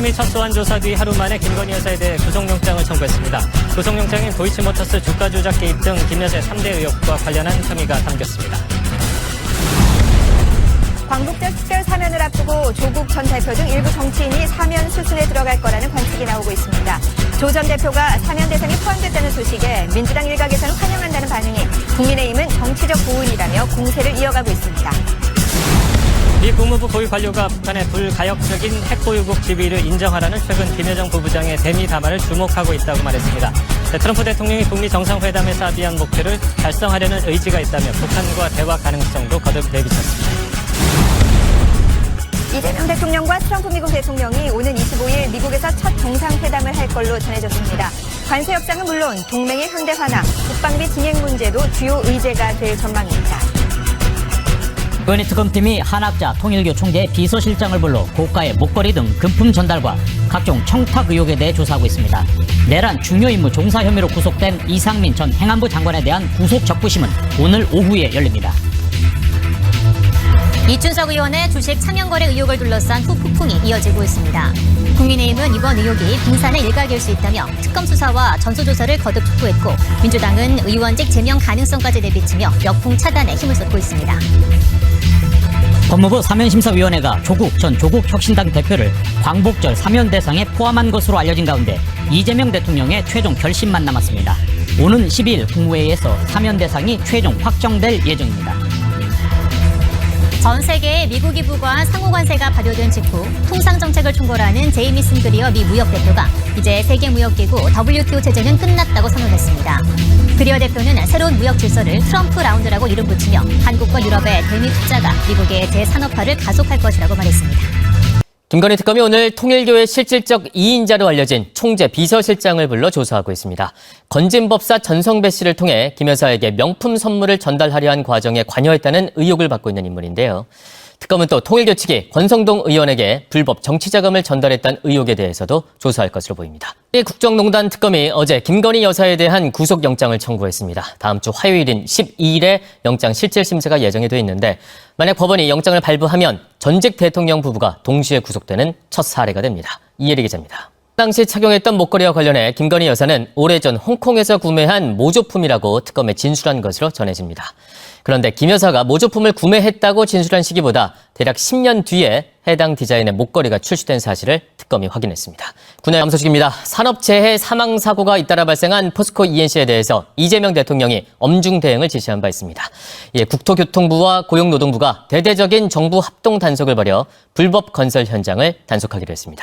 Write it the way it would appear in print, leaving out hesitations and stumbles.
특검팀이 첫 소환 조사 뒤 하루 만에 김건희 여사에 대해 구속영장을 청구했습니다. 구속영장엔 도이치모터스 주가 조작 개입 등 김 여사의 3대 의혹과 관련한 혐의가 담겼습니다. 광복절 특별 사면을 앞두고 조국 전 대표 등 일부 정치인이 사면 수순에 들어갈 거라는 관측이 나오고 있습니다. 조 전 대표가 사면 대상에 포함됐다는 소식에 민주당 일각에서는 환영한다는 반응이, 국민의힘은 정치적 고의이라며 공세를 이어가고 있습니다. 미 국무부 고위 관료가 북한의 불가역적인 핵보유국 지위를 인정하라는 최근 김여정 부부장의 대미 담화를 주목하고 있다고 말했습니다. 트럼프 대통령이 북미 정상회담에서 합의한 목표를 달성하려는 의지가 있다며 북한과 대화 가능성도 거듭 내비쳤습니다. 이재명 대통령과 트럼프 미국 대통령이 오는 25일 미국에서 첫 정상회담을 할 걸로 전해졌습니다. 관세 협상은 물론 동맹의 현대화나 국방비 진행 문제도 주요 의제가 될 전망입니다. 이번에 특검팀이 한학자 통일교 총재 비서실장을 불러 고가의 목걸이 등 금품 전달과 각종 청탁 의혹에 대해 조사하고 있습니다. 내란 중요 임무 종사 혐의로 구속된 이상민 전 행안부 장관에 대한 구속 적부심은 오늘 오후에 열립니다. 이춘석 의원의 주식 차명거래 의혹을 둘러싼 후폭풍이 이어지고 있습니다. 국민의힘은 이번 의혹이 빙산의 일각일 수 있다며 특검 수사와 전수조사를 거듭 촉구했고, 민주당은 의원직 제명 가능성까지 내비치며 역풍 차단에 힘을 쏟고 있습니다. 법무부 사면심사위원회가 조국 전 조국혁신당 대표를 광복절 사면 대상에 포함한 것으로 알려진 가운데 이재명 대통령의 최종 결심만 남았습니다. 오는 12일 국무회의에서 사면 대상이 최종 확정될 예정입니다. 전 세계의 미국이 부과한 상호관세가 발효된 직후 통상정책을 총괄하는 제이미슨 그리어 미 무역대표가 이제 세계무역기구 WTO 체제는 끝났다고 선언했습니다. 그리어 대표는 새로운 무역 질서를 트럼프 라운드라고 이름 붙이며 한국과 유럽의 대미 투자가 미국의 재산업화를 가속할 것이라고 말했습니다. 김건희 특검이 오늘 통일교의 실질적 2인자로 알려진 총재 비서실장을 불러 조사하고 있습니다. 건진법사 전성배 씨를 통해 김 여사에게 명품 선물을 전달하려 한 과정에 관여했다는 의혹을 받고 있는 인물인데요. 특검은 또 통일교 측이 권성동 의원에게 불법 정치자금을 전달했다는 의혹에 대해서도 조사할 것으로 보입니다. 국정농단 특검이 어제 김건희 여사에 대한 구속영장을 청구했습니다. 다음 주 화요일인 12일에 영장 실질심사가 예정이 돼 있는데, 만약 법원이 영장을 발부하면 전직 대통령 부부가 동시에 구속되는 첫 사례가 됩니다. 이혜리 기자입니다. 당시 착용했던 목걸이와 관련해 김건희 여사는 오래전 홍콩에서 구매한 모조품이라고 특검에 진술한 것으로 전해집니다. 그런데 김 여사가 모조품을 구매했다고 진술한 시기보다 대략 10년 뒤에 해당 디자인의 목걸이가 출시된 사실을 특검이 확인했습니다. 국내 다음 소식입니다. 산업재해 사망사고가 잇따라 발생한 포스코 ENC에 대해서 이재명 대통령이 엄중 대응을 지시한 바 있습니다. 이에 국토교통부와 고용노동부가 대대적인 정부 합동 단속을 벌여 불법 건설 현장을 단속하기로 했습니다.